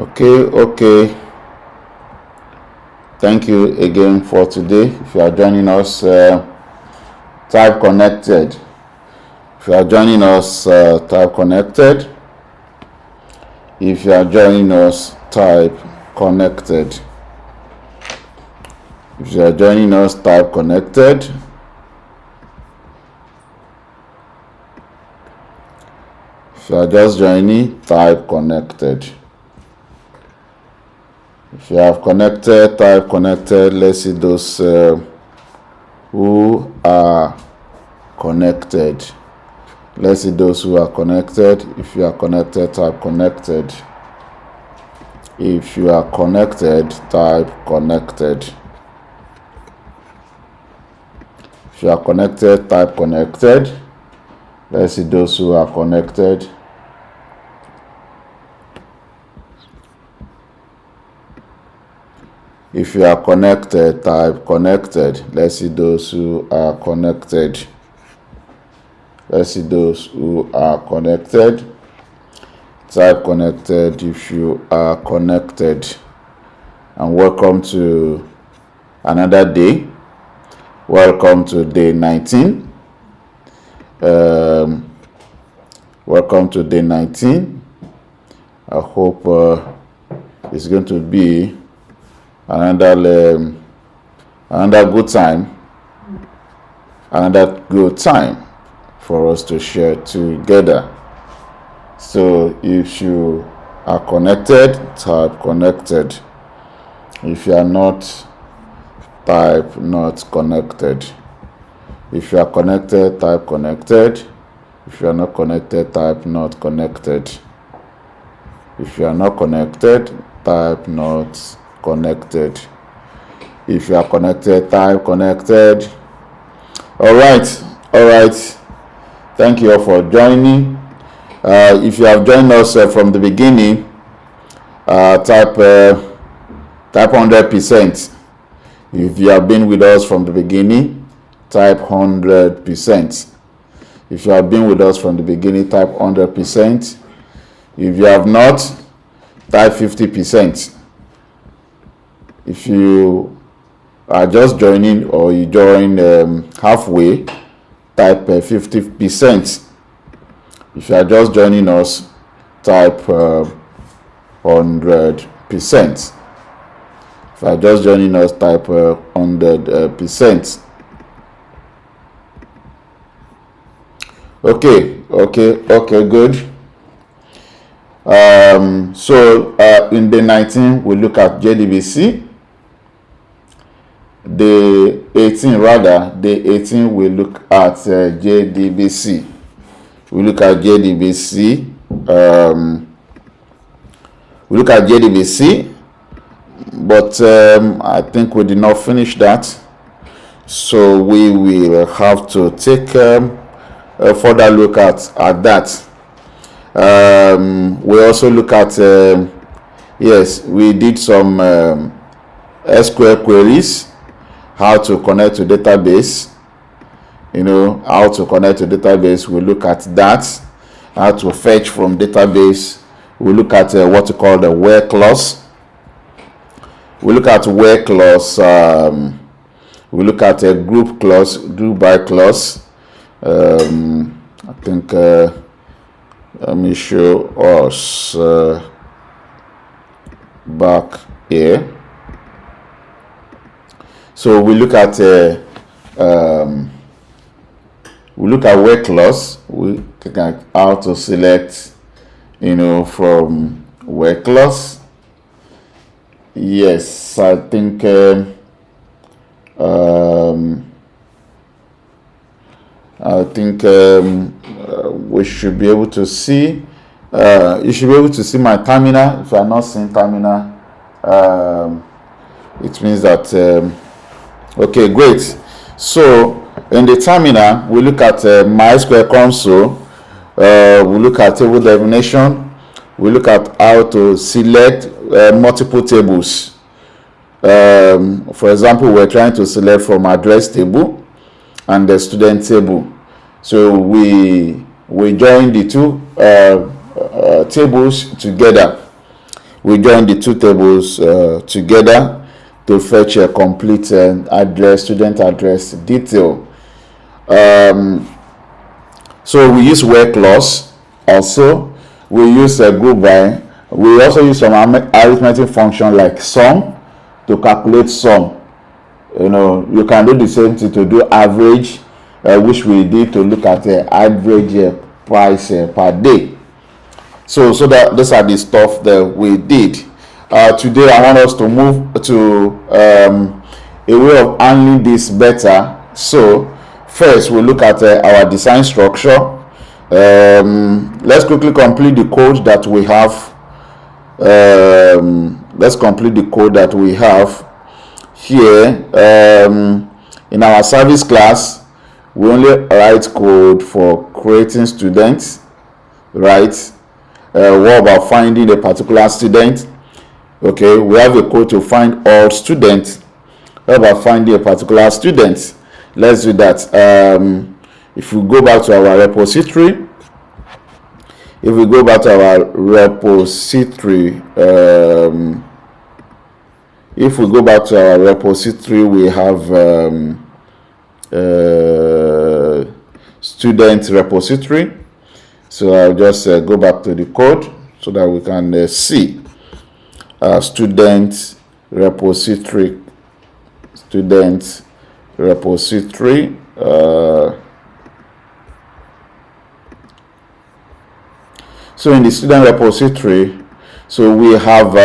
Okay. Thank you again for today. If you are joining us, type connected. If you are joining us, type connected. If you are joining us, type connected. If you are joining us, type connected. If you are just joining, type connected. If you have connected, type connected. Let's see those who are connected. Let's see those who are connected. If you are connected, type connected. If you are connected, type connected. If you are connected, type connected. Let's see those who are connected. If you are connected, type connected. Let's see those who are connected. Let's see those who are connected. Type connected if you are connected. And welcome to another day. Welcome to day 19. Welcome to day 19. I hope it's going to be another good time for us to share together. So if you are connected, type connected. If you are not, type not connected. If you are connected, type connected. If you are not connected, type not connected. If you are not connected, type not connected. If you are connected, type connected. All right. Thank you all for joining. If you have joined us from the beginning, type 100%. If you have been with us from the beginning, type 100%. If you have been with us from the beginning, type 100%. If you have not, type 50%. If you are just joining or you join halfway, type 50%. If you are just joining us, type 100%. If you are just joining us, type 100%. Okay, good. So in day 19, we look at Jdbc. Day 18, we look at Jdbc. We look at Jdbc, but I think we did not finish that. So we will have to take a further look at that. We also look at, we did some SQL queries, how to connect to database. How to connect to database, we look at that. How to fetch from database, we look at what we call the where clause. We look at where clause, we look at a group clause, group by clause. I think, let me show us back here. So we look at where clause. We look at how to select, from where clause. Yes, I think we should be able to see. You should be able to see my terminal. If you are not seeing terminal, it means that okay, great. So in the terminal, we look at MySQL console. We look at table definition. We look at how to select multiple tables. For example, we're trying to select from address table and the student table. So we join the two tables together. we join the two tables together to fetch a complete address, student address detail. So we use where clause. Also, we use a group by. We also use some arithmetic function like sum to calculate sum. You can do the same thing to do average, which we did to look at the average price per day. So that these are the stuff that we did. Today I want us to move to a way of handling this better. So first we look at our design structure. Let's quickly complete the code that we have. Let's complete the code that we have here. In our service class, we only write code for creating students, right? What about finding a particular student? Okay, we have a code to find all students. What about finding a particular student? Let's do that. If we go back to our repository, we have student repository. So I'll just go back to the code so that we can see student repository. So in the student repository, so we have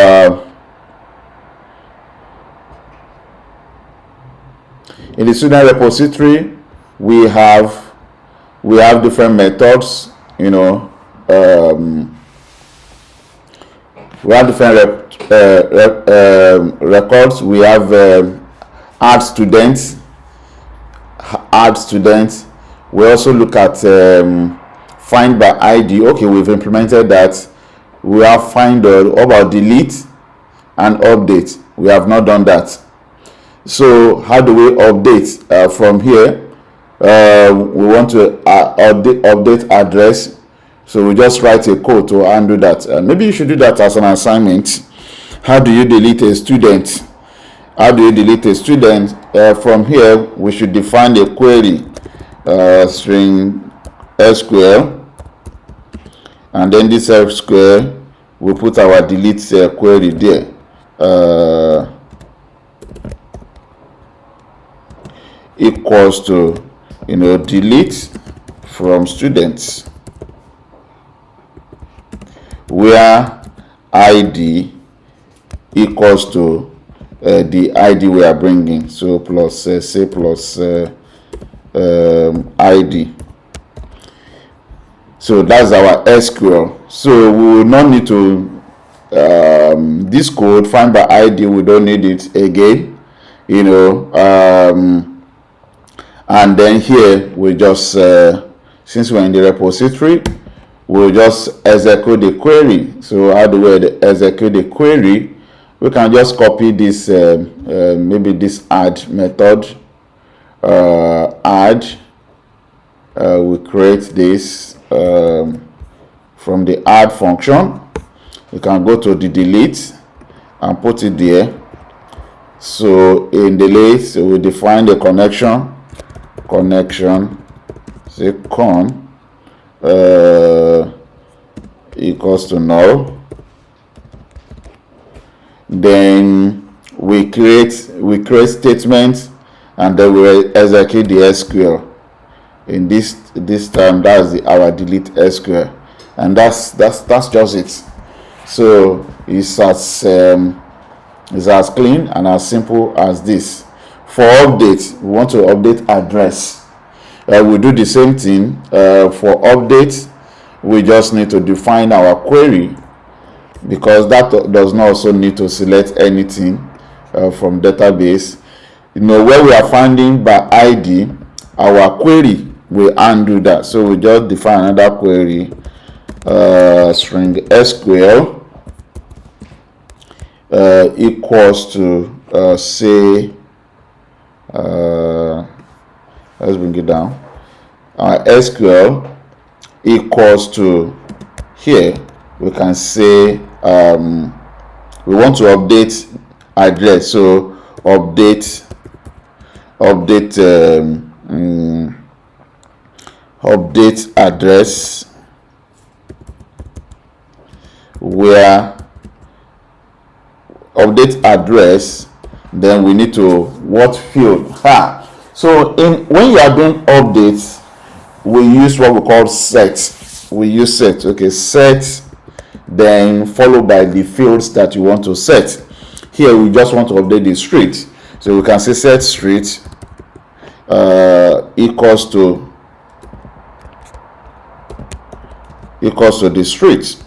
in the student repository we have different methods. We have different records. We have add students. We also look at find by ID. Okay, we've implemented that. We have find about delete and update. We have not done that. So how do we update from here? We want to update address, so we just write a code to undo that. Maybe you should do that as an assignment. How do you delete a student? From here we should define a query, string SQL, and then this SQL we put our delete query there. Equals to delete from students, where ID equals to the ID we are bringing, so plus ID. So that's our SQL. So we will not need to this code find by ID, we don't need it again, and then here we just since we're in the repository, we'll just execute the query. So how do we execute the query? We can just copy this maybe this add method. We create this from the add function. You can go to the delete and put it there. So in delete, so we define the connection, say con equals to null. Then we create statements, and then we execute the SQL. In this time, that's our delete SQL, and that's just it. So it's as clean and as simple as this. For update, we want to update address. We do the same thing. For update, we just need to define our query, because that does not also need to select anything from database. Where we are finding by ID, our query will undo that. So we just define another query, string SQL equals to say let's bring it down. SQL equals to, here we can say we want to update address. So update address, where update address, then we need to what field. So when you are doing updates, we use what we call set. We use set. Okay, set, then followed by the fields that you want to set. Here we just want to update the street, so we can say set street equals to the street.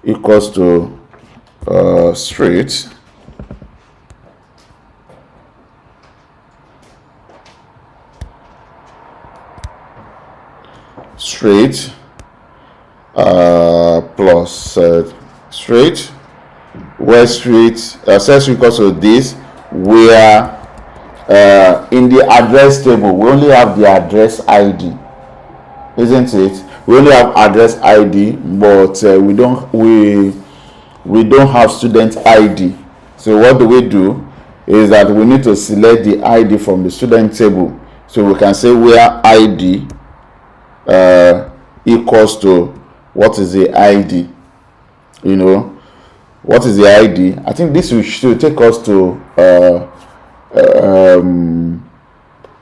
Equals to street. Street plus street, where street set equals to this, where in the address table we only have the address ID, isn't it? We only have address ID, but we don't have student ID. So what do we do is that we need to select the ID from the student table. So we can say where ID equals to what is the ID. You know, what is the ID? I think this should take us to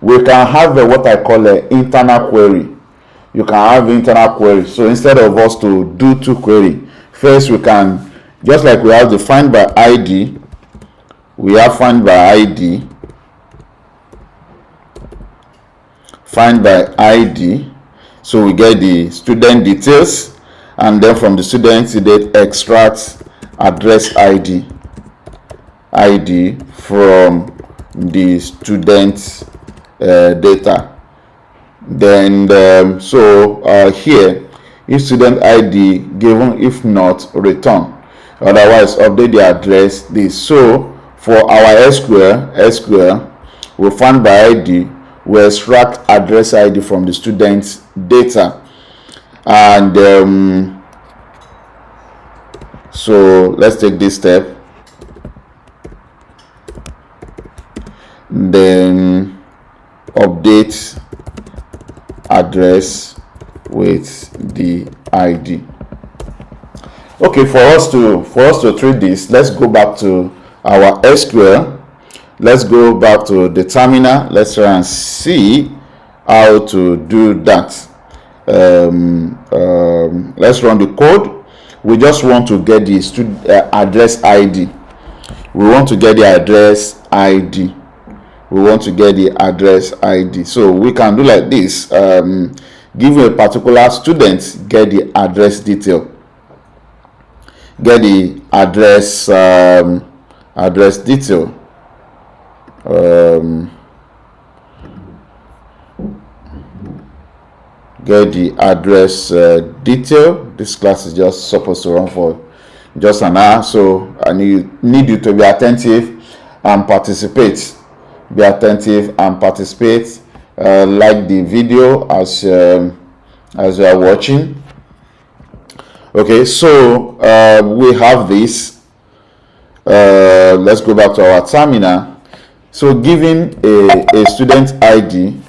we can have what I call an internal query. You can have internal query. So instead of us to do two query, first we can, just like we have the find by ID, we have find by ID, find by ID. So we get the student details, and then from the student they extract address ID from the student data. Then here, if student ID given, if not, return. Otherwise update the address this. So for our SQL, we find by ID, we extract address ID from the student's data. And so let's take this step. Then update address with the ID. Okay, for us to treat this, let's go back to our SQL. Let's go back to the terminal. Let's try and see how to do that. Let's run the code. We just want to get the address ID. We want to get the address ID. So we can do like this. Give a particular student, get the address detail. Get the address detail. Get the address detail. This class is just supposed to run for just an hour, so I need you to be attentive and participate. Like the video as you are watching. Okay, so we have this. Let's go back to our terminal. So giving a student ID,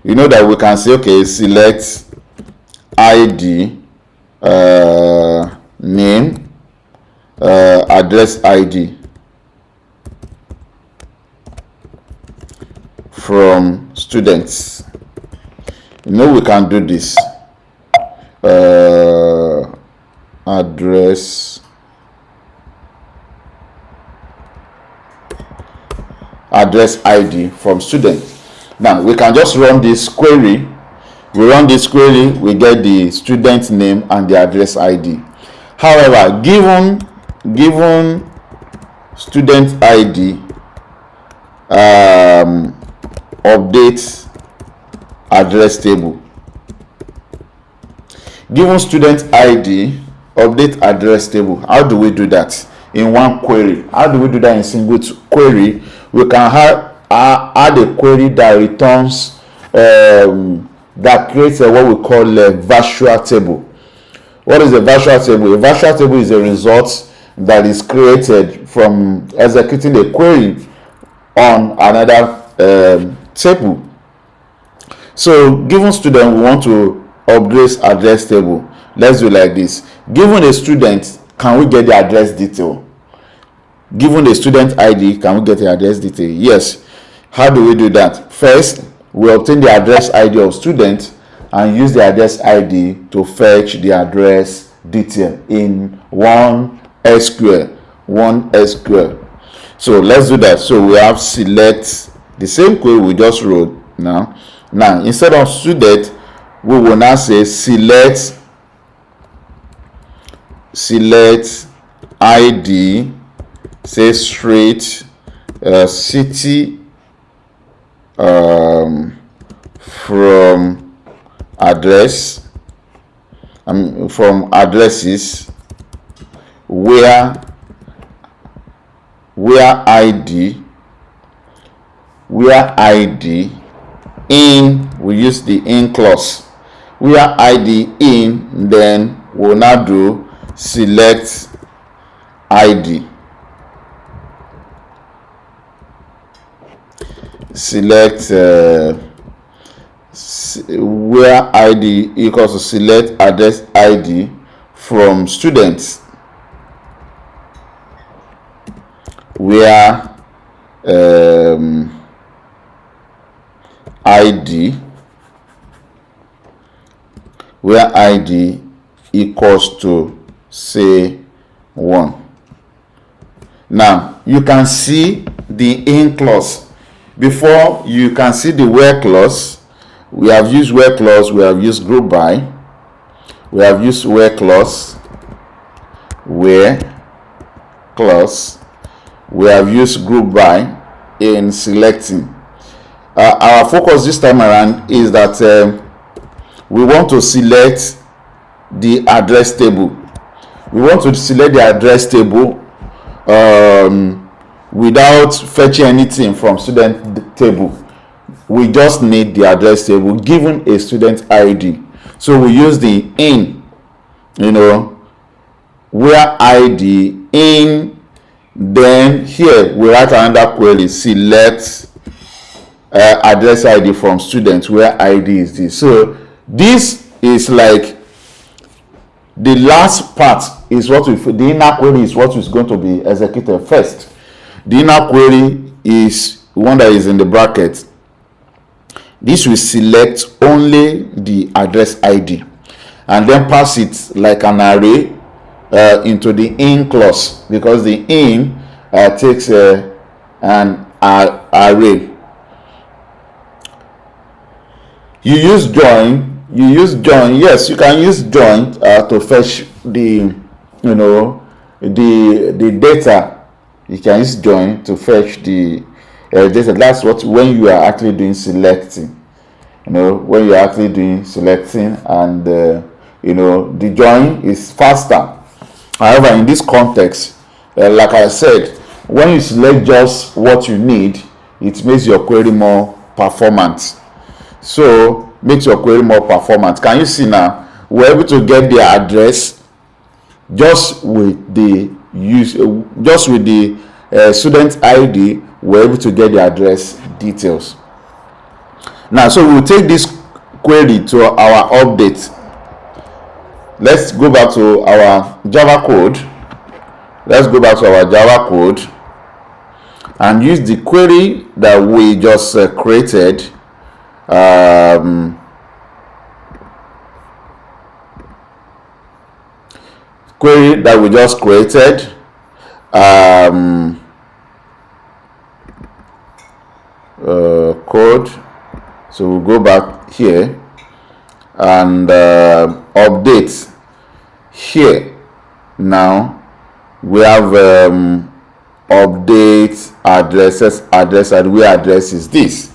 you know that we can say, okay, select ID, name, address ID from students. You know we can do this. Address ID from student. Now we can just run this query. We run this query, we get the student name and the address ID. However, given student ID, update address table. Given student ID, update address table. How do we do that in one query? How do we do that in single query? We can add a query that returns that creates what we call a virtual table. What is a virtual table? A virtual table is a result that is created from executing a query on another table. So given student, we want to upgrade address table. Let's do like this. Given a student, can we get the address detail? Given a student ID, can we get the address detail? Yes. How do we do that? First, we obtain the address ID of student and use the address ID to fetch the address detail in one SQL. So let's do that. So we have select the same query we just wrote now. Now instead of student, we will now say select ID, say street, city, from address, from addresses, where ID in, we use the in clause, where ID in, then we'll now do select ID, select where ID equals to select address ID from students, where ID equals to say 1. Now you can see the in clause. Before you can see the where clause, we have used where clause, we have used group by, we have used where clause, we have used group by in selecting. Our focus this time around is that we want to select the address table. We want to select the address table without fetching anything from student table. We just need the address table given a student ID. So we use the in, where ID in, then here we write another query, select address ID from students, where ID is this. So this is like the last part is what the inner query is what is going to be executed first. The inner query is one that is in the bracket. This will select only the address ID and then pass it like an array into the in clause, because the in takes an array. You use join. Yes, you can use join to fetch the the data. You can use join to fetch the data. That's what when you are actually doing selecting. When you are actually doing selecting, and the join is faster. However, in this context, like I said, when you select just what you need, it makes your query more performant. So makes your query more performant. Can you see now? We're able to get the address just with the student ID. We're able to get the address details. Now, so we'll take this query to our update. Let's go back to our Java code. And use the query that we just created. Query that we just created. Code. So we'll go back here and update. Here now we have update address, and where address is this.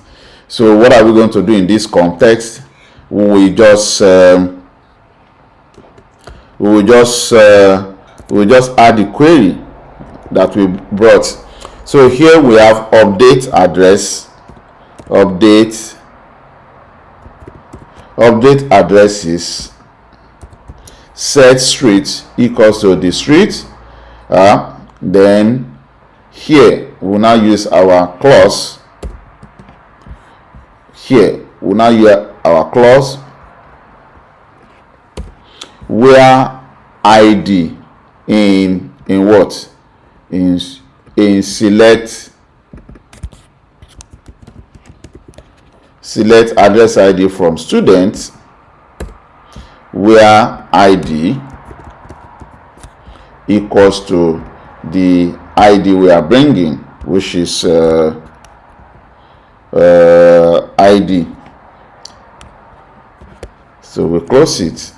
So what are we going to do in this context? We just add the query that we brought. So here we have update address, update addresses, set street equals to the street. Then here we'll now use our clause. Here we'll now use our clause where id in what? In select address id from students, where id equals to the id we are bringing, which is id. So we close it.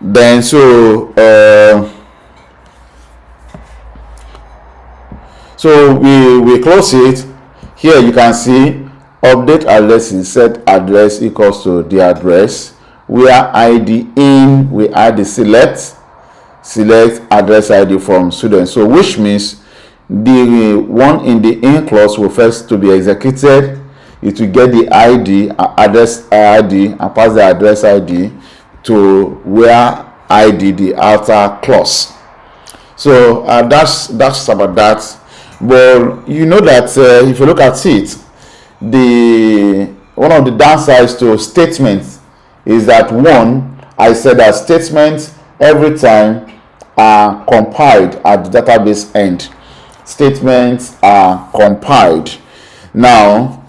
Then so we close it. Here you can see update address is set address equals to the address, where id in we add the select address id from students. So which means the one in the in clause will first to be executed. It will get the id address id and pass the address id to where id the outer clause. So that's about that. But you know that if you look at it, one of the downsides to statements is that, one, I said that statements every time are compiled at the database end. Statements are compiled. Now,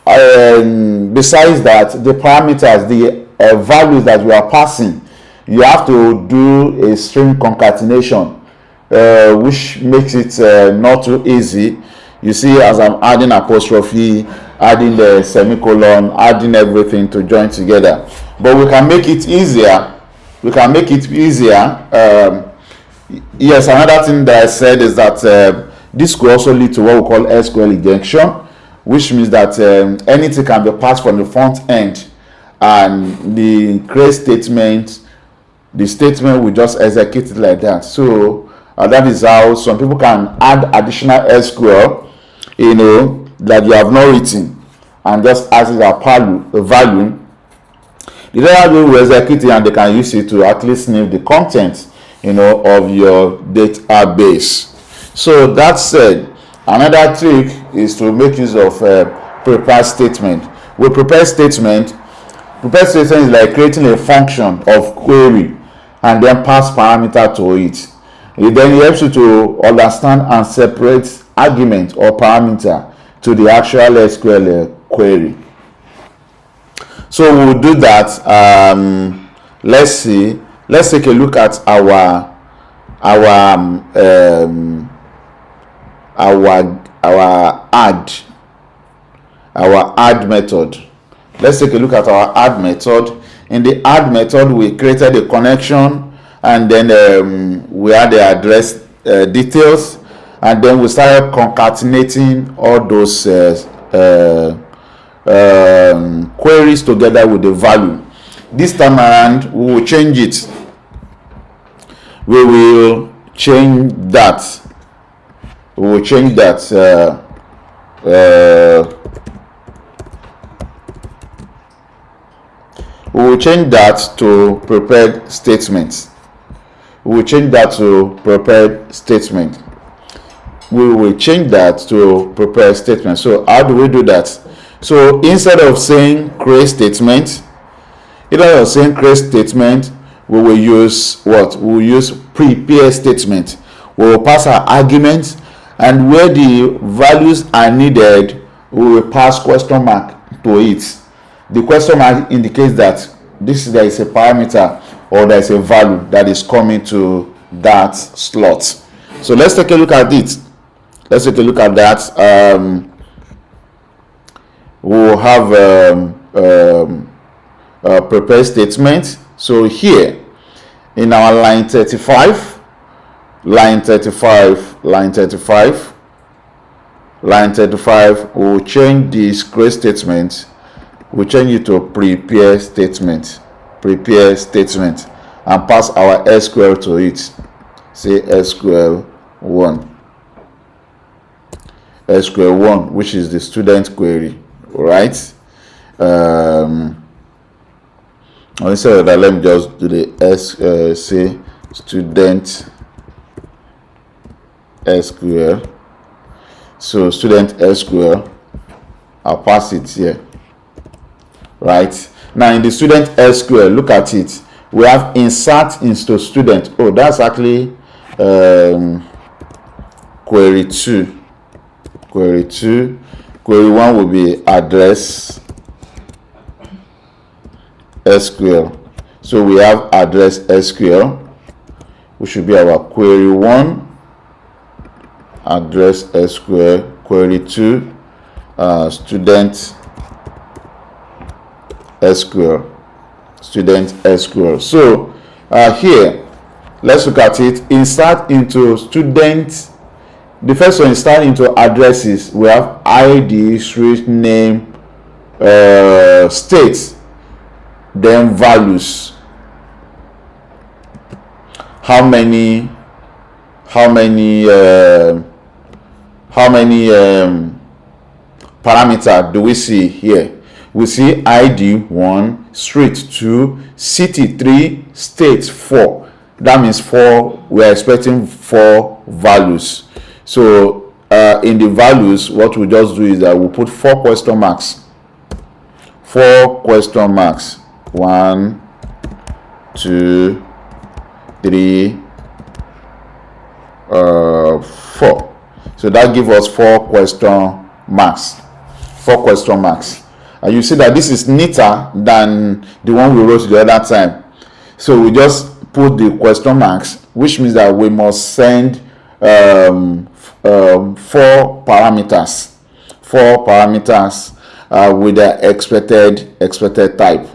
besides that, the parameters, the values that we are passing, you have to do a string concatenation, which makes it not too easy. You see, as I'm adding apostrophe, adding the semicolon, adding everything to join together. But we can make it easier. Yes, another thing that I said is that this could also lead to what we call SQL injection, which means that anything can be passed from the front end, and the create statement, the statement will just execute it like that. So that is how some people can add additional SQL, that you have not written, and just as a value. The other way will execute it, and they can use it to at least sniff the content, of your database. So that said, another trick is to make use of prepared statement. With prepared statement is like creating a function of query and then pass parameter to it. It then helps you to understand and separate argument or parameter to the actual SQL query. So we'll do that. Let's take a look at our add method. Let's take a look at our add method. In the add method, we created a connection, and then we had the address details, and then we started concatenating all those queries together with the value. This time around, we will change it. We will change that. We will change that. We will change that to prepared statements. We will change that to prepared statement. We will change that to prepared statement. So how do we do that? So instead of saying create statement, we will use what? We will use prepare statement. We will pass our arguments, and where the values are needed, we will pass question mark to it. The question mark indicates that there is a parameter or there is a value that is coming to that slot. So let's take a look at it. Let's take a look at that. We'll have a prepared statement. So here in our line 35, we'll change this create statement. We'll change it to prepare statement, and pass our SQL to it. Say SQL1, which is the student query, right? Instead of that, let me just do the say student SQL. So student SQL, I'll pass it here, right? Now in the student SQL, look at it. We have insert into student. Oh, that's actually query 2. Query 2. Query 1 will be address SQL. So we have address SQL, which should be our query 1. Address SQL. Query 2, student SQL. Student SQL. So here, let's look at it. Insert into student. The first one, insert into addresses. We have ID, street name, state, then values. How many parameter do we see here? We see ID 1, street 2, city 3, state 4. That means 4. We are expecting 4 values. So in the values, what we just do is that we put 4 question marks. 4 question marks. 1, 2, 3, 4. So that gives us 4 question marks. 4 question marks. And you see that this is neater than the one we wrote the other time. So we just put the question marks, which means that we must send 4 parameters. 4 parameters with the expected type.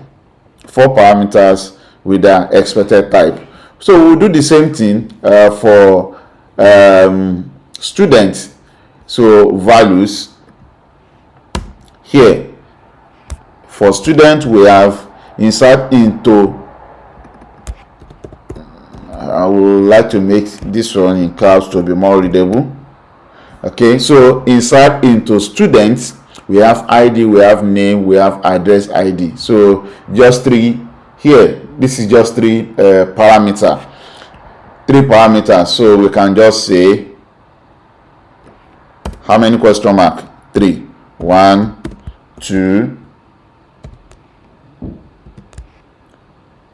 4 parameters with the expected type. So we'll do the same thing for student. So values here. For student, we have insert into. I would like to make this one in caps to be more readable. Okay, so insert into students, we have ID, we have name, we have address ID. So just 3 here. This is just 3 parameters. 3 parameters. So we can just say how many question mark? 3. 1, 2,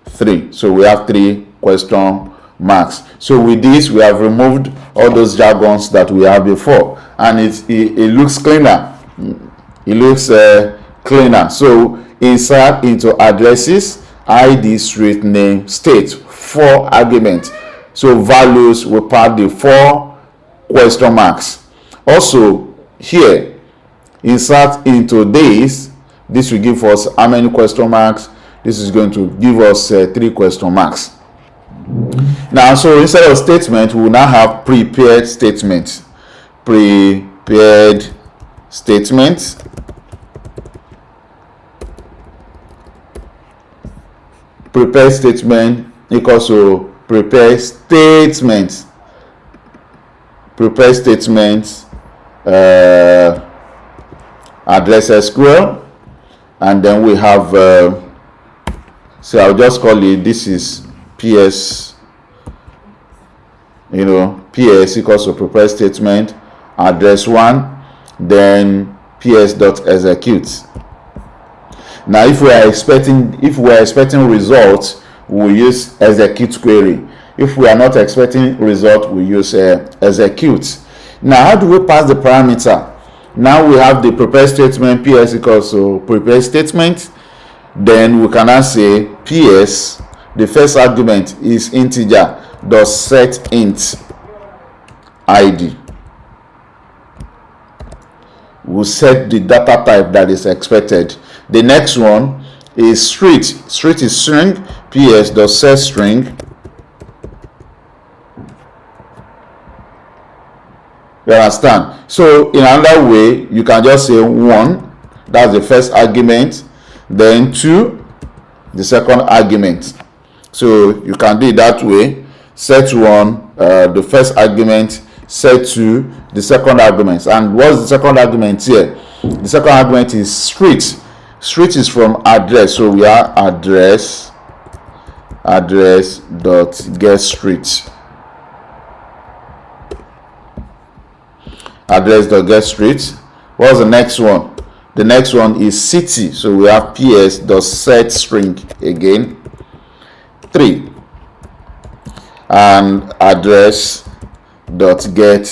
3. So we have 3 question marks. So with this, we have removed all those jargons that we have before, and it looks cleaner. It looks cleaner. So insert into addresses, ID, street name, state, 4 arguments. So values will part the 4 question marks. Also here, insert into days. This will give us how many question marks? This is going to give us 3 question marks. Now, so instead of statement, we will now have prepared statements. Prepared statements. Prepared statement equals to prepared statements. Prepared statements. Address SQL, and then we have so I'll just call it, this is PS, PS equals to prepared statement, address 1, then ps.execute. Now if we are expecting results, we use execute query. If we are not expecting result, we use execute. Now how do we pass the parameter? Now we have the prepared statement, PS equals to prepared statement. Then we can now say PS, the first argument is integer, does set int ID. We'll set the data type that is expected. The next one is street. Street is string. PS does set string. You understand? So in another way, you can just say 1, that's the first argument, then 2, the second argument. So you can do it that way. Set 1, the first argument, set 2, the second argument. And what's the second argument here? The second argument is street. Street is from address, so we are address dot get street. Address dot get street. What's the next one? The next one is city, so we have ps dot set string again 3, and address dot get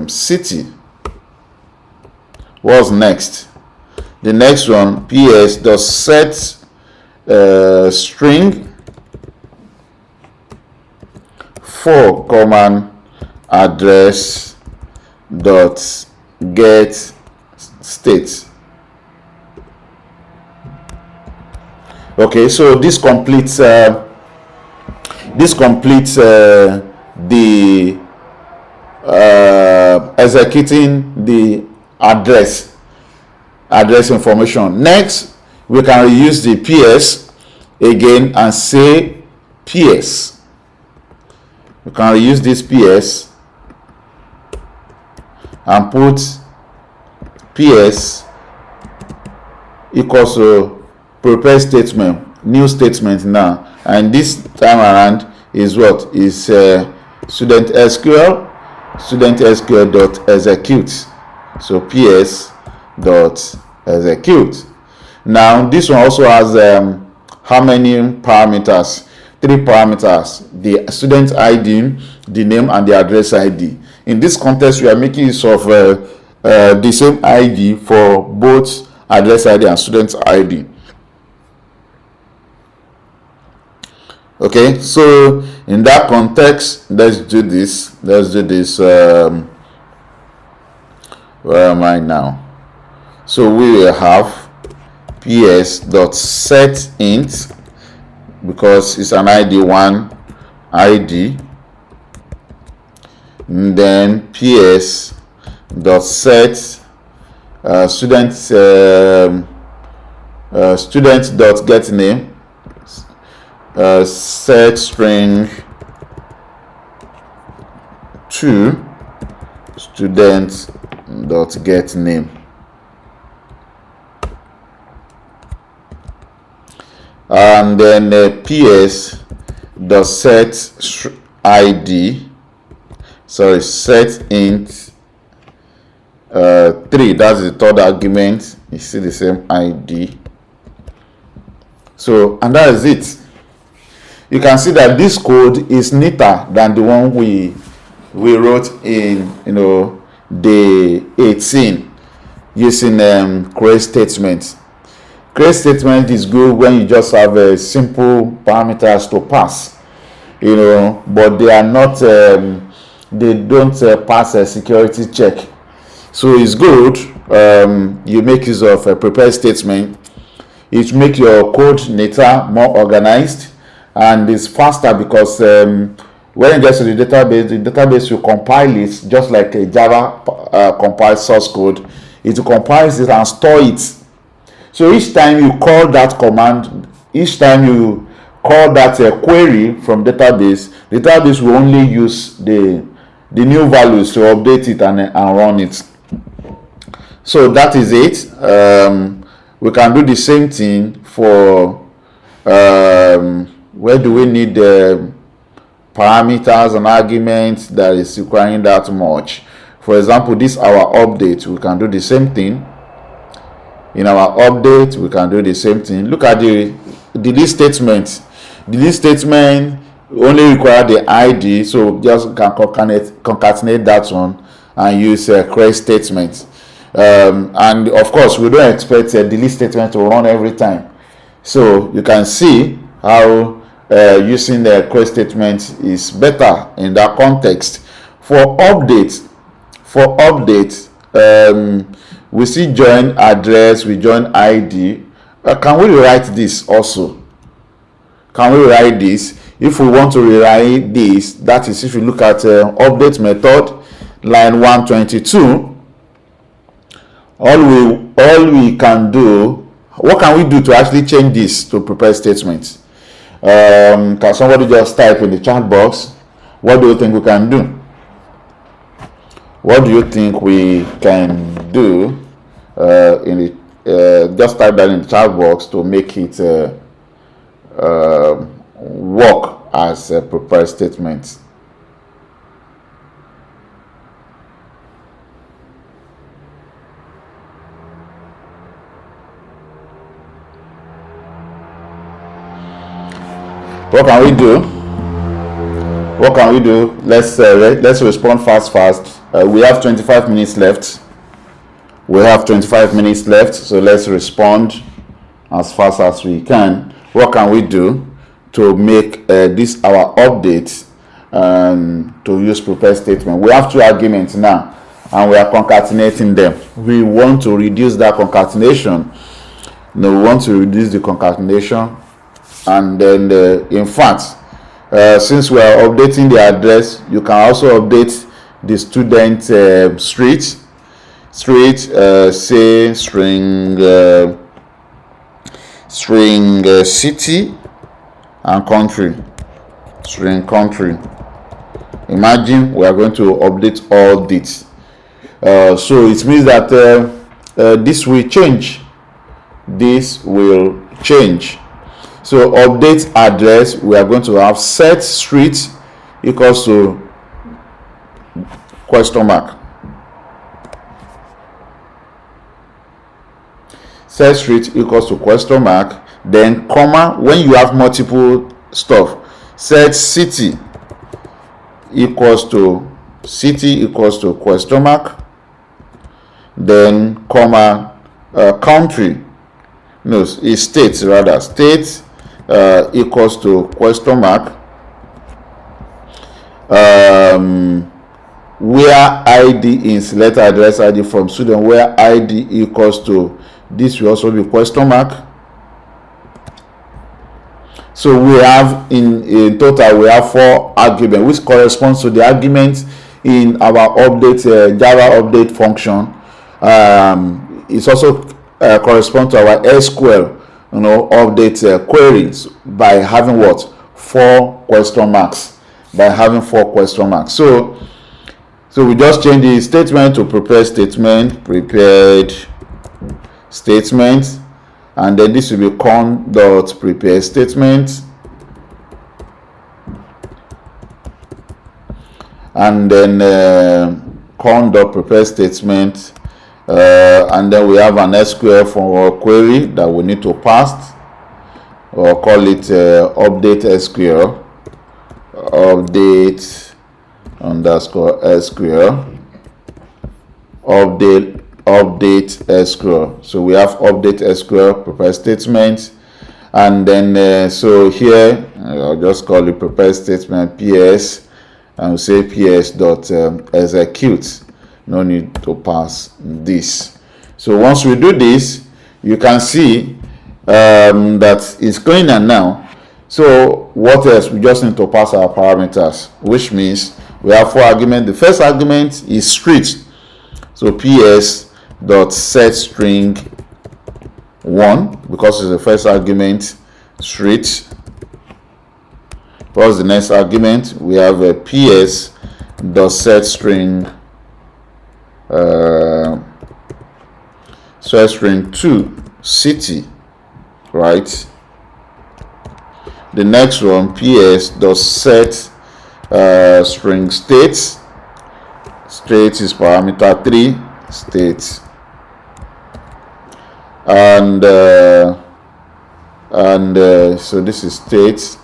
city. What's next? The next one, ps dot set string 4, command address dot get state. Okay, so this completes the executing the address information. Next, we can reuse the ps again and say ps. We can reuse this ps and put ps equals to prepare statement, new statement now, and this time around is what is student SQL dot execute. So ps dot execute. Now this one also has how many parameters? 3 parameters: the student ID, the name, and the address ID. In this context, we are making use of the same ID for both address ID and student ID. Okay, so in that context, let's do this. Where am I now? So we will have ps dot set int, because it's an ID1 ID, and then ps dot set student dot get name, set string 2 student dot get name, and then ps dot set id, set int 3, that's the third argument. You see the same id. So, and that is it. You can see that this code is neater than the one we wrote in day 18 using create statement. Create statement is good when you just have a simple parameters to pass, but they are not they don't pass a security check. So it's good you make use of a prepare statement. It makes your code neater, more organized, and it's faster because when it gets to the database will compile it just like a Java compiles source code. It compiles it and store it. So each time you call that command, each time you call that query from database will only use the new values to update it and run it. So that is it. We can do the same thing for where do we need parameters and arguments that is requiring that much. For example, this our update, we can do the same thing. In our update, we can do the same thing. Look at the delete statement. Delete statement only require the ID, so just can concatenate that one and use a create statement. And of course, we don't expect a delete statement to run every time. So you can see how using the create statement is better in that context. For update, we see join address, we join ID. Can we rewrite this also? Can we rewrite this? If we want to rewrite this, that is if you look at update method, line 122, all we can do, what can we do to actually change this to prepare statements? Can somebody just type in the chat box? What do you think we can do? What do you think we can do just type that in the chat box to make it work as a prepared statement. What can we do? What can we do? Let's respond fast. We have 25 minutes left. So let's respond as fast as we can. What can we do to make this our update to use prepared statement? We have two arguments now, and we are concatenating them. We want to reduce that concatenation. We want to reduce the concatenation, and then in fact, since we are updating the address, you can also update the student street, say string city and country, string country. Imagine we are going to update all this. So it means that this will change. So update address, we are going to have set street equals to question mark. Set street equals to question mark, then comma. When you have multiple stuff, set city equals to question mark, then comma, country, no, is state rather, state equals to question mark, where ID is letter address ID from student, where ID equals to, this will also be question mark. So we have in total we have 4 arguments, which corresponds to the arguments in our update Java update function. It's also corresponds to our SQL update queries by having what? 4 question marks. So we just change the statement to prepared statement, and then this will be con.prepare statement, and then con.prepare statement, and then we have an SQL for our query that we need to pass, or call it update SQL, update underscore SQL, update SQL. So we have update SQL prepare statement, and then so here I'll just call it prepare statement PS, and we'll say PS dot execute. No need to pass this. So once we do this, you can see that it's cleaner now. So what else? We just need to pass our parameters, which means we have 4 arguments. The first argument is street. So PS dot set string 1, because it's the first argument, street. What's the next argument? We have a PS dot set string 2, city, right? The next one, PS dot set string state. State is parameter 3, state, and so this is state,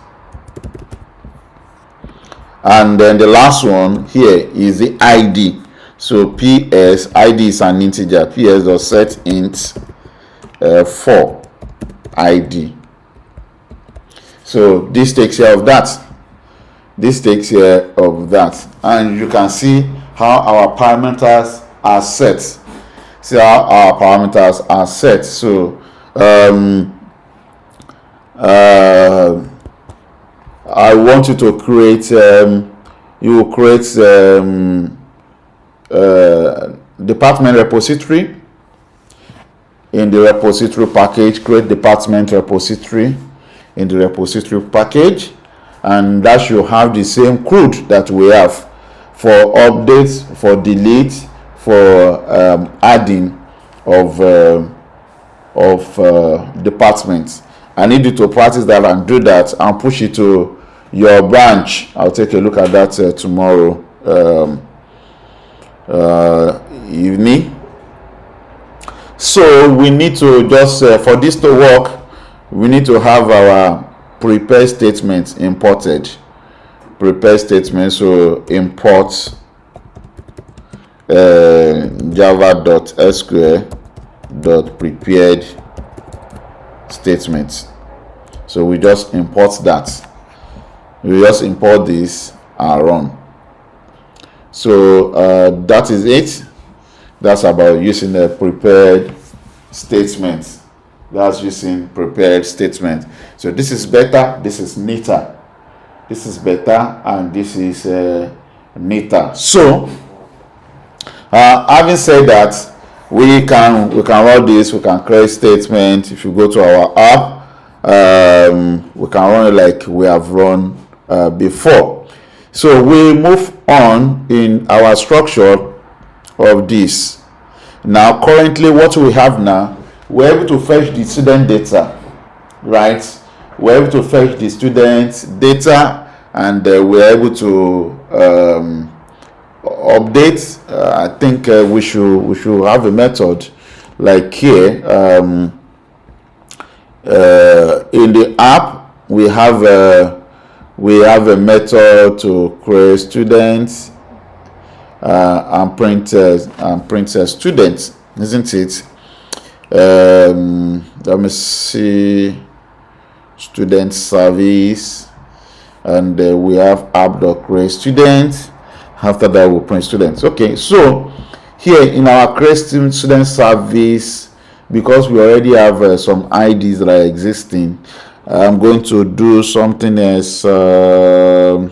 and then the last one here is the ID. So PS ID is an integer. PS dot set int 4 ID. So this takes care of that. And you can see how our parameters are set. So I want you to create department repository. In the repository package, create department repository in the repository package, and that should have the same CRUD that we have. for updates, for delete, for adding of departments. I need you to practice that and do that and push it to your branch. I'll take a look at that tomorrow evening. So we need to just for this to work, we need to have our prepare statements imported. Prepare statements, so import java.sql.prepared statements. So we just import that. We just import this and run. So that is it. That's about using the prepared statement. That's using prepared statement. So this is better, this is neater. This is better and this is neater. So having said that, we can run this, we can create statement. If you go to our app, we can run it like we have run before. So we move on in our structure of this. Now currently what we have now, we're able to fetch the student data, right? We're able to fetch the student data, and we're able to update. I think we should have a method like here in the app. We have a method to create students and print students, isn't it? Let me see, student service, and we have app.create students. After that we'll print students. Okay, so here in our create student service, because we already have some IDs that are existing, I'm going to do something as to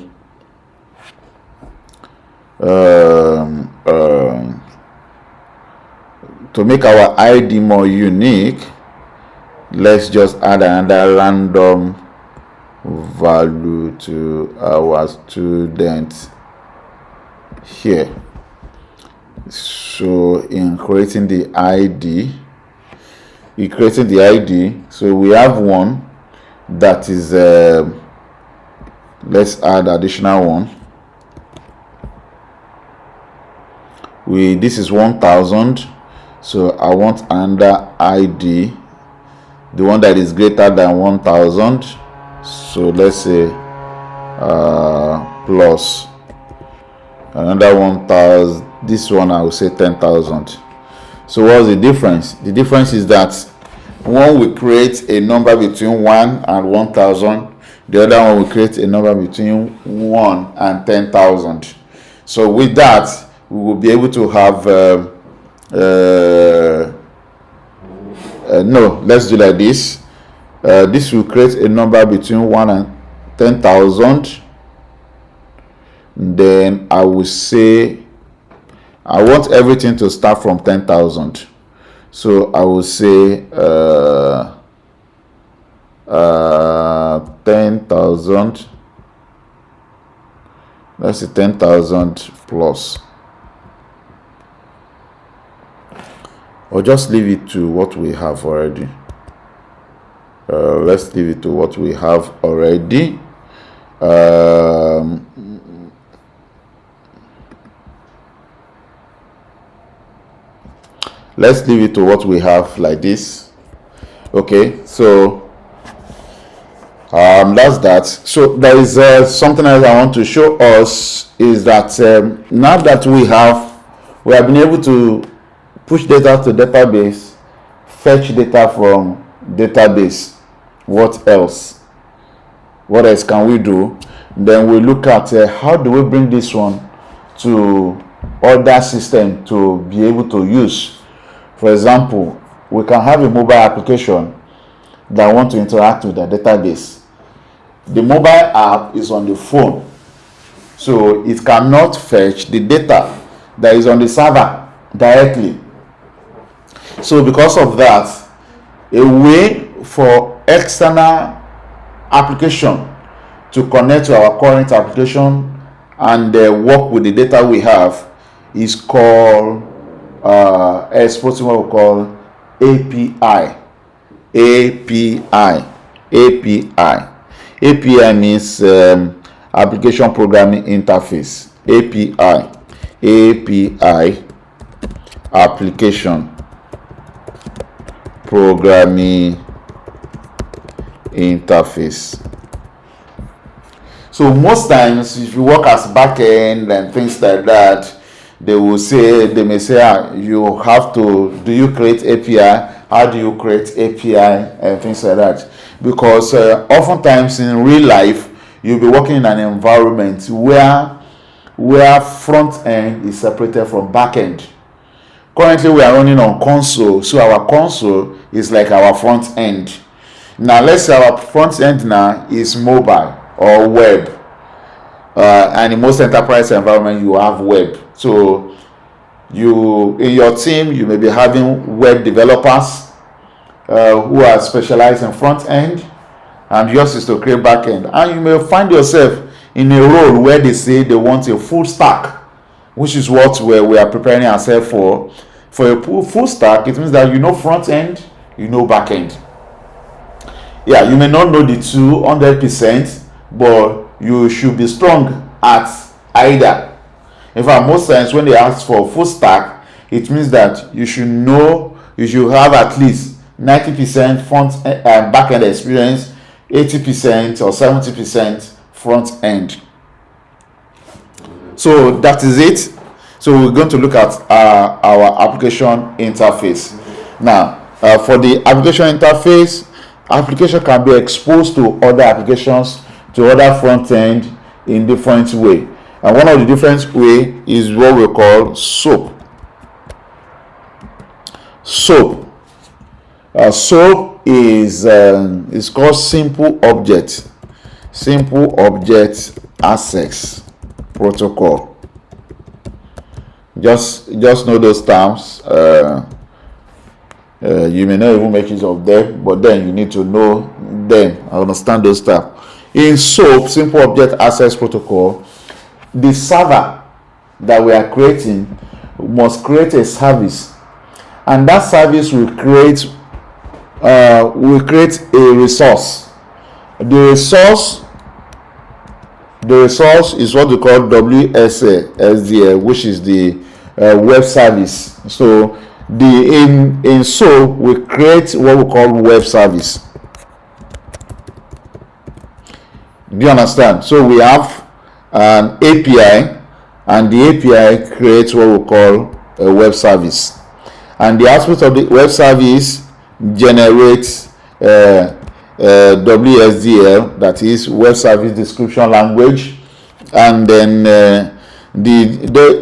make our ID more unique. Let's just add another random value to our student here. So in creating the ID, so we have one that is let's add additional one. This is 1000, so I want another ID, the one that is greater than 1000. So let's say plus another 1000. This one I will say 10,000. So what's the difference? The difference is that one will create a number between 1 and 1000, the other one will create a number between 1 and 10,000. So with that we will be able to have no, let's do like this. This will create a number between 1 and 10,000. Then I will say I want everything to start from 10,000. So I will say 10,000. Let's say 10,000 plus. Or just leave it to what we have already. Let's leave it to what we have already. Let's leave it to what we have like this. Okay, so that's that. So there is something else I want to show us, is that now that we have been able to push data to database, fetch data from database. What else? What else can we do? Then we look at how do we bring this one to other system to be able to use. For example, we can have a mobile application that want to interact with the database. The mobile app is on the phone, so it cannot fetch the data that is on the server directly. So because of that, a way for external application to connect to our current application and work with the data we have is called exporting what we call API. API means application programming interface. API application programming interface. So most times if you work as backend and things like that, they may say you have to, do you create API? How do you create API and things like that? Because oftentimes in real life you'll be working in an environment where front end is separated from back end. Currently we are running on console, so our console is like our front end. Now let's say our front end now is mobile or web, and in most enterprise environment you have web. So you, in your team, you may be having web developers who are specialized in front end, and yours is to create back end. And you may find yourself in a role where they say they want a full stack, which is what we are preparing ourselves for. For a full stack, it means that you know front end, you know back end. Yeah, you may not know the two 100%, but you should be strong at either. In fact, most times when they ask for full stack, it means that you should have at least 90% front and back end experience, 80% or 70% front end. So that is it. So we're going to look at our application interface. Now, for the application interface, application can be exposed to other applications, to other front end in different way. And one of the different way is what we call SOAP. SOAP. SOAP is called Simple Object Access Protocol. Just know those terms. You may not even make use of them, but then you need to know them and understand those terms. In SOAP, Simple Object Access Protocol, the server that we are creating must create a service, and that service will create a resource. The resource is what we call WSA, which is the web service. So in SOAP we create what we call web service. Do you understand? So we have an API, and the API creates what we call a web service, and the output of the web service generates WSDL, that is web service description language, and then the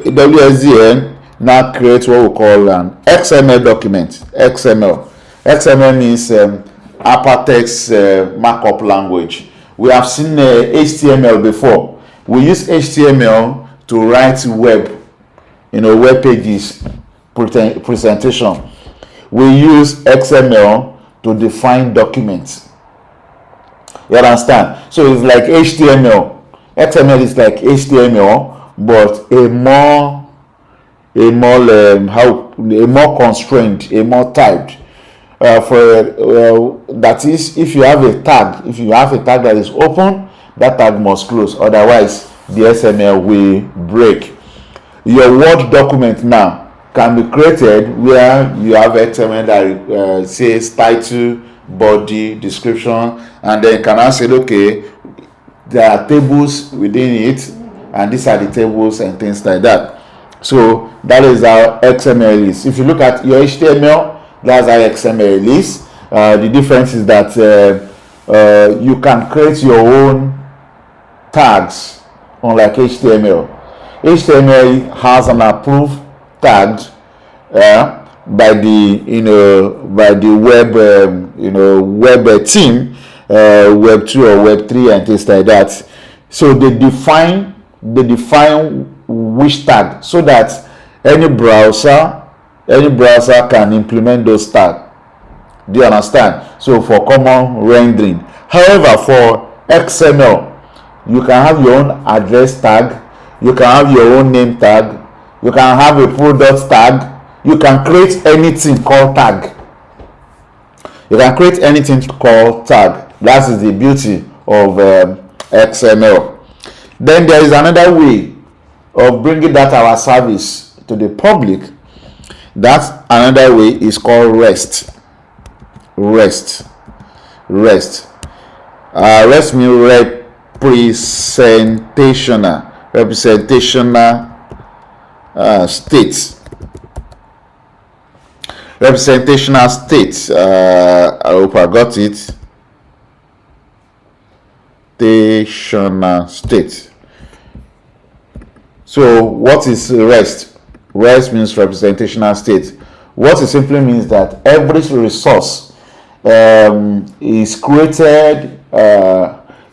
WSDL now creates what we call an XML document. XML means hypertext markup language. We have seen HTML before. We use HTML to write web pages presentation. We use XML to define documents. You understand? So it's like HTML. XML is like HTML, but a more constrained, a more typed. That is, if you have a tag that is open, that tag must close. Otherwise, the XML will break. Your Word document now can be created where you have XML that says title, body, description, and then you can now say, okay, there are tables within it, and these are the tables and things like that. So that is how XML is. If you look at your HTML, that's how XML is. The difference is that you can create your own tags, unlike HTML. HTML has an approved tag by the web team, web 2 or web 3 and things like that. So they define which tag, so that any browser can implement those tags. Do you understand? So for common rendering. However, for XML, you can have your own address tag, You can have your own name tag. You can have a product tag. You can create anything called tag. You can create anything called tag. That is the beauty of XML. Then there is another way of bringing that our service to the public. That another way is called REST. REST means representational state. Representational state. I hope I got it. Representational state. So what is REST? REST means representational state. What it simply means that every resource is created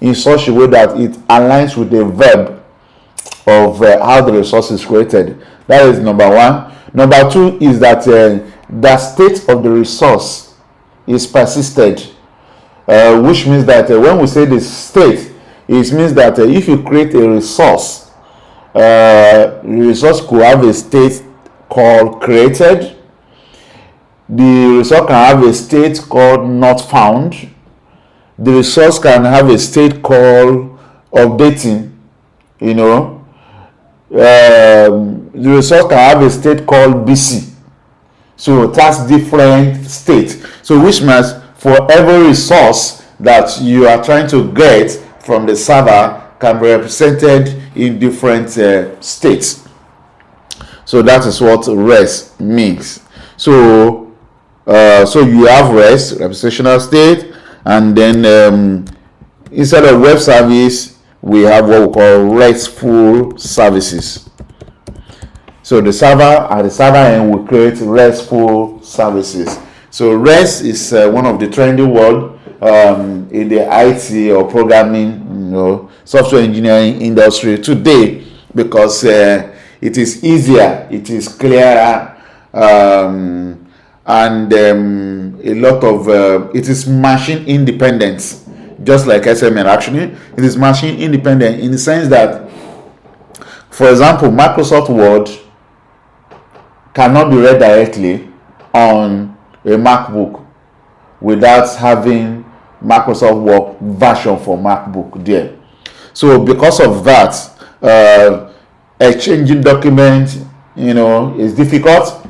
in such a way that it aligns with the verb of how the resource is created. That is number one. Number two is that the state of the resource is persisted, which means that when we say the state, it means that if you create a resource, the resource could have a state called created. The resource can have a state called not found. The resource can have a state called updating. The resource can have a state called busy. So that's different state. So which means for every resource that you are trying to get from the server can be represented in different states. So that is what REST means. So you have REST, representational state, and then instead of web service, we have what we call RESTful services. So the server at the server end will create RESTful services. So REST is one of the trendy words in the IT or programming, software engineering industry today, because it is easier, it is clearer, and a lot of it is machine independent, just like SML. Actually, it is machine independent in the sense that, for example, Microsoft Word cannot be read directly on a MacBook without having Microsoft Word version for MacBook there. So because of that, exchanging documents, is difficult.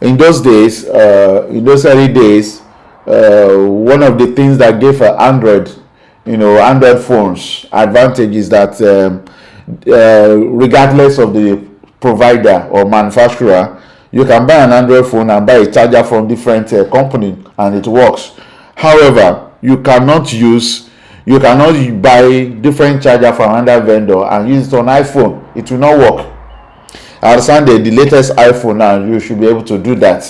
In those days, in those early days, one of the things that gave Android phones advantage is that regardless of the provider or manufacturer, you can buy an Android phone and buy a charger from different company and it works. However, you cannot buy different charger from another vendor and use it on iPhone. It will not work. I understand the latest iPhone now, you should be able to do that.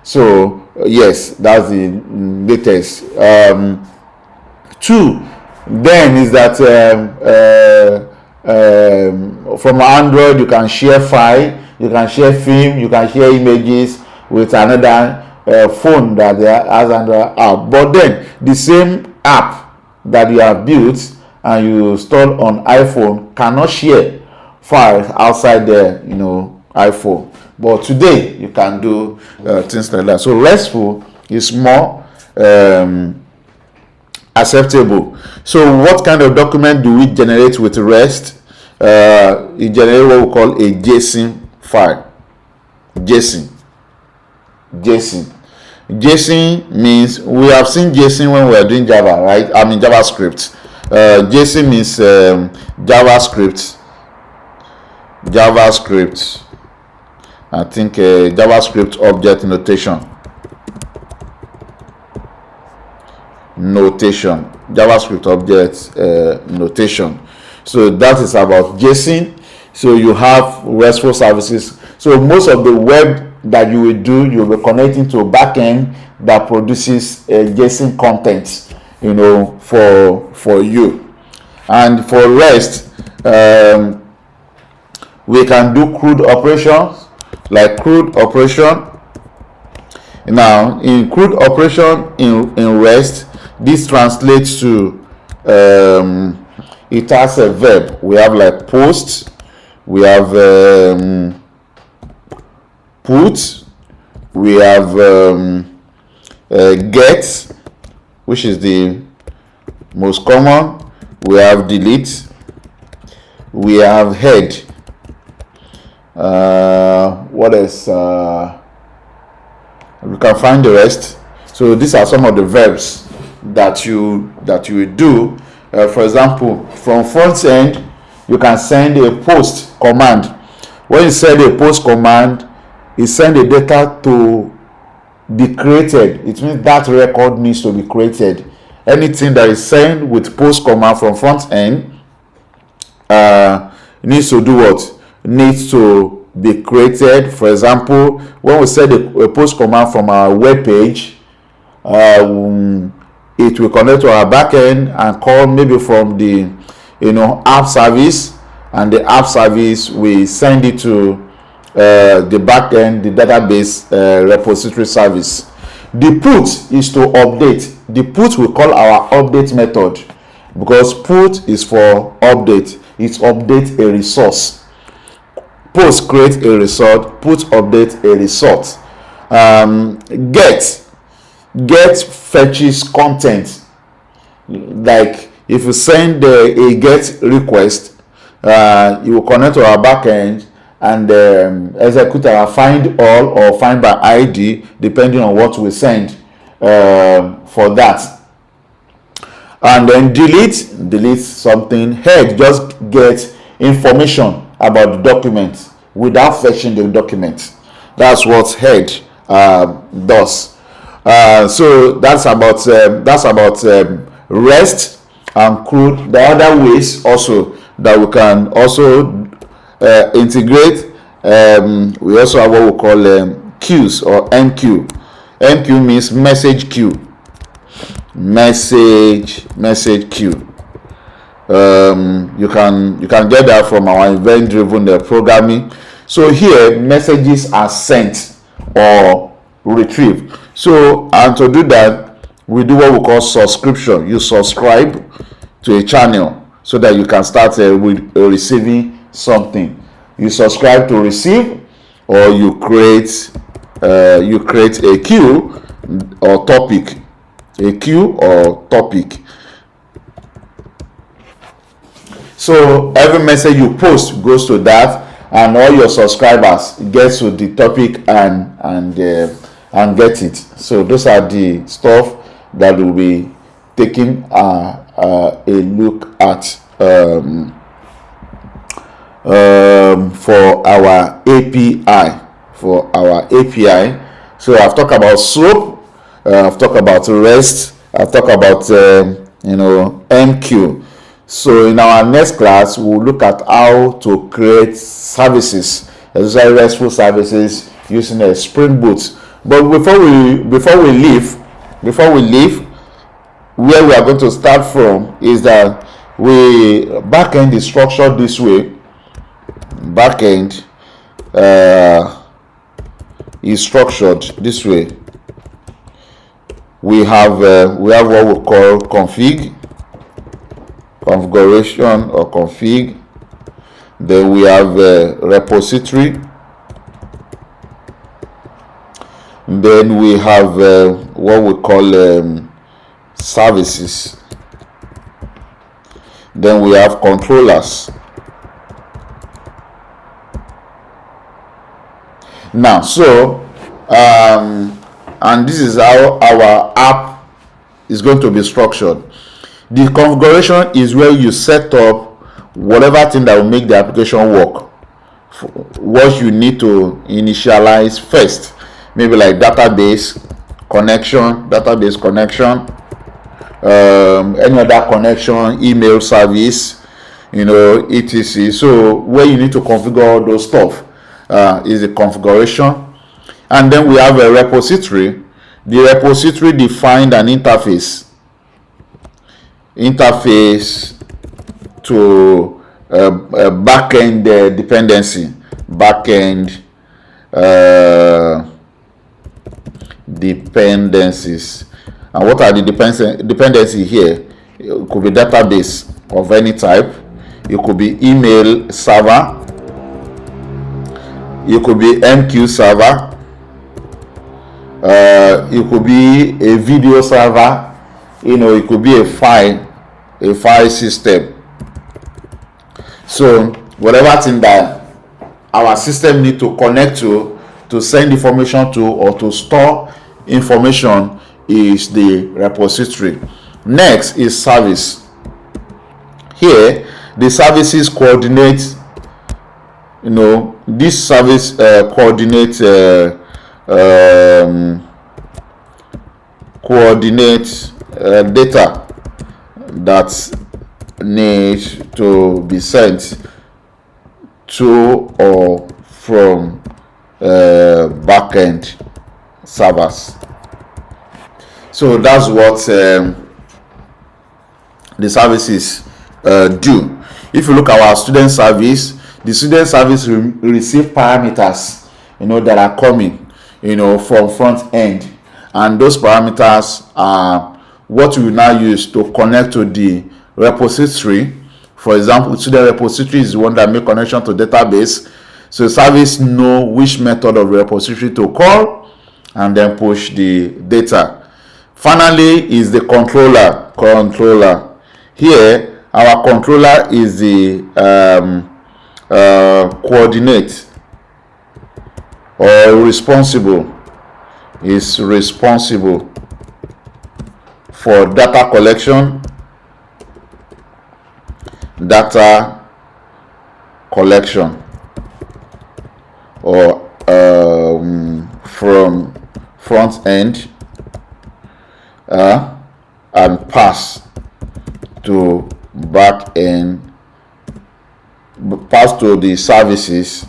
So yes, that's the latest. Two then is that from Android you can share file, you can share film, you can share images with another phone that has Android app. But then the same app that you have built and you installed on iPhone cannot share files outside the iPhone. But today you can do things like that. So RESTful is more acceptable. So what kind of document do we generate with REST? It generates what we call a JSON file. JSON means, we have seen JSON when we are doing Java, right? I mean JavaScript. JSON means JavaScript. I think JavaScript object notation. JavaScript object notation. So that is about JSON. So you have RESTful services. So most of the web that you will do, you'll be connecting to a backend that produces JSON content, for you. And for REST, we can do CRUD operations, like CRUD operation. Now, in CRUD operation in REST, this translates to it has a verb. We have like post, we have put, we have get, which is the most common, we have delete, we have head, what else, we can find the rest. So these are some of the verbs that you will do. For example, from front end, you can send a post command. When you send a post command, it sends the data to be created. It means that record needs to be created. Anything that is sent with post command from front end needs to do what? Needs to be created. For example, when we send a post command from our web page, it will connect to our backend and call maybe from the app service, and the app service will send it to the backend, the database repository service. The put is to update. The put we call our update method, because put is for update. It updates a resource. Post create a result, put update a result. Get fetches content. Like if you send a get request, you will connect to our backend and execute our find all or find by ID, depending on what we send for that. And then delete something. Head just get information about the document without fetching the document. That's what head does. So that's about REST and CRUD. The other ways also that we can also integrate, we also have what we call queues or MQ. MQ means message queue. Message queue. You can get that from our event-driven programming. So here messages are sent or retrieved. So, and to do that, we do what we call subscription. You subscribe to a channel so that you can start with receiving something. You subscribe to receive, or you create a queue or topic. A queue or topic. So every message you post goes to that, and all your subscribers get to the topic and get it. So those are the stuff that we'll be taking a look at for our API. So I've talked about SOAP, I've talked about REST, I've talked about MQ. So in our next class, we'll look at how to create services, especially RESTful services using a Spring Boot. But before we leave, where we are going to start from is that backend is structured this way. Backend is structured this way. We have what we call configuration or config. Then we have repository. Then we have what we call services. Then we have controllers. Now, so and this is how our app is going to be structured. The configuration is where you set up whatever thing that will make the application work. What you need to initialize first, maybe like database connection, any other connection, email service, etc. So where you need to configure all those stuff is the configuration. And then we have a repository. The repository defined an interface to a backend dependency. Dependencies. And what are the dependency here? It could be database of any type. It could be email server. it could be MQ server, it could be a video server, it could be a file system. So whatever thing that our system need to connect to send information to or to store information is the repository. Next is service. Here the services coordinate, this service coordinate data that needs to be sent to or from backend servers. So that's what the services do. If you look at our student service, the student service receive parameters that are coming from front end, and those parameters are what we will now use to connect to the repository. For example, student repository is the one that make connection to database, so the service know which method of repository to call and then push the data. Finally is the controller. Here our controller is the coordinate or responsible for data collection or from front end and pass to back end, pass to the services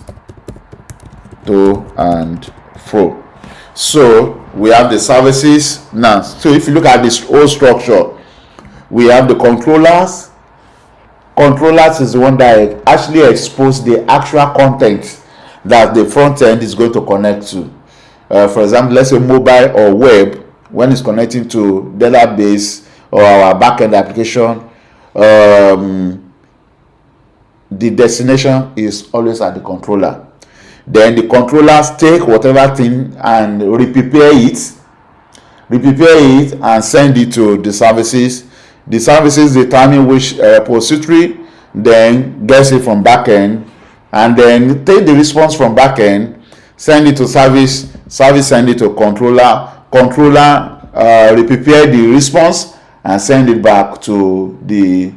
to and fro. So we have the services now. So if you look at this whole structure, we have the controllers. Controllers is the one that actually expose the actual content that the front end is going to connect to. For example, let's say mobile or web, when it's connecting to database or our backend application, the destination is always at the controller. Then the controllers take whatever thing and re-prepare it and send it to the services. The services determine which repository, then gets it from backend, and then take the response from backend, send it to service send it to controller, re-prepare the response and send it back to the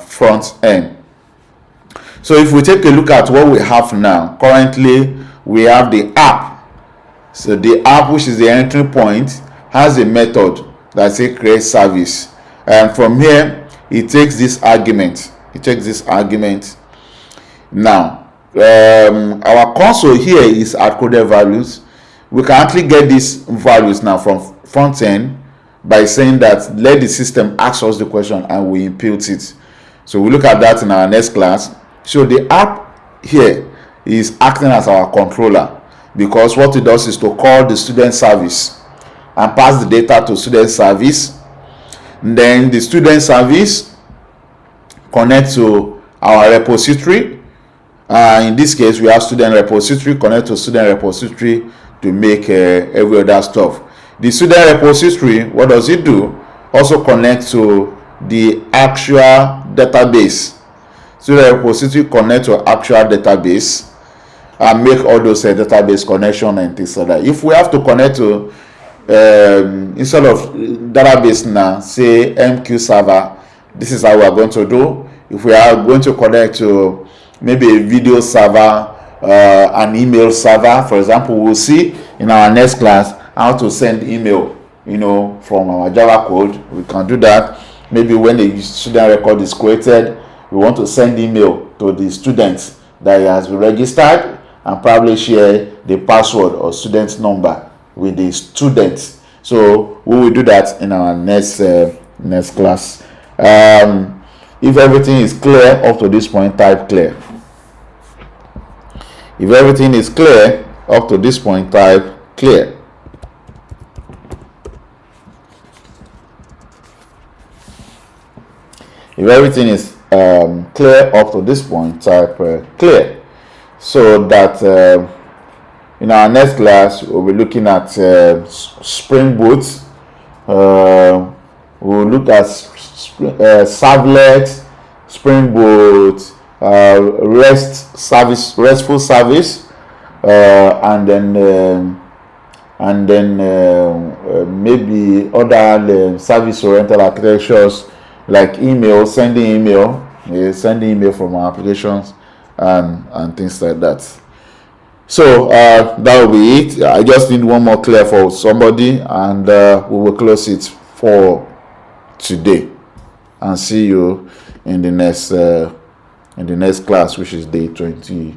front end. So if we take a look at what we have now, currently we have the app. So the app, which is the entry point, has a method that says create service, and from here it takes this argument. Now our console here is at coded values. We can actually get these values now from front end by saying that let the system ask us the question and we input it. So we look at that in our next class. So the app here is acting as our controller, because what it does is to call the student service and pass the data to student service. And then the student service connect to our repository. In this case, we have student repository connect to student repository to make every other stuff. The student repository, what does it do? Also connect to the actual database. Student repository connect to actual database and make all those database connection and things like that. If we have to connect to instead of database now, say MQ server, this is how we are going to do. If we are going to connect to maybe a video server, an email server, for example, we'll see in our next class how to send email, from our Java code. We can do that. Maybe when the student record is created, we want to send email to the student that has been registered and probably share the password or student number with the student. So we will do that in our next class. If everything is clear up to this point, type clear. If everything is clear up to this point, type clear. If everything is clear up to this point, type clear. so that in our next class we'll be looking at Spring Boot. We'll look at servlet, Spring Boot, RESTful service, and then maybe other service-oriented architectures like email, sending email from our applications and things like that. So that will be it. I just need one more clear for somebody, and we will close it for today, and see you in the next class, which is day 20.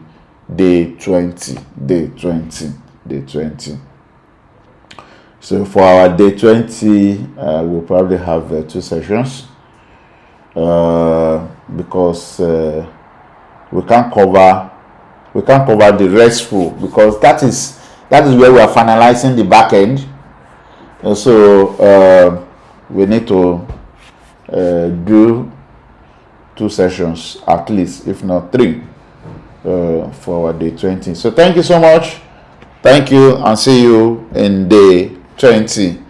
So for our day 20, we'll probably have 2 sessions, because we can't cover the RESTful, because that is where we are finalizing the back end. So we need to do 2 sessions at least, if not 3, for our day 20. So thank you so much. Thank you, and see you in day 20.